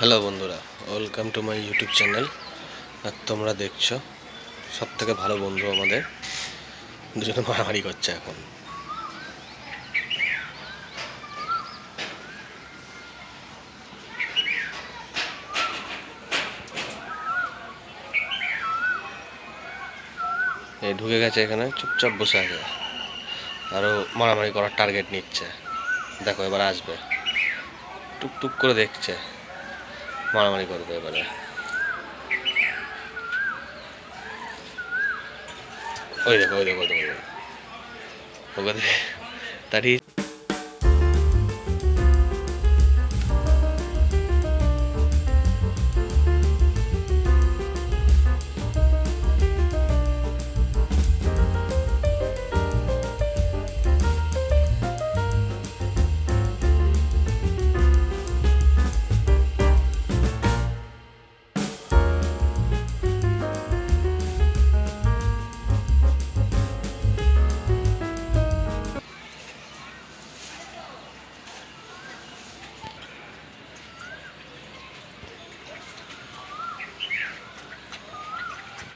Hello বন্ধুরা, welcome to my YouTube channel. আর তোমরা দেখছো সব থেকে ভালো বন্ধু আমাদের দুজনে মারামারি করছে এখন। এই ঢুকে গেছে এখানে, চুপচাপ বসে আছে, আরও মারামারি করার টার্গেট নিচ্ছে। দেখো এবার আসবে, টুকটুক করে দেখছে, মারামারি করবে এবারে। ওই দেখো ওই দেখো ওই দেখো ওকে তাড়িয়ে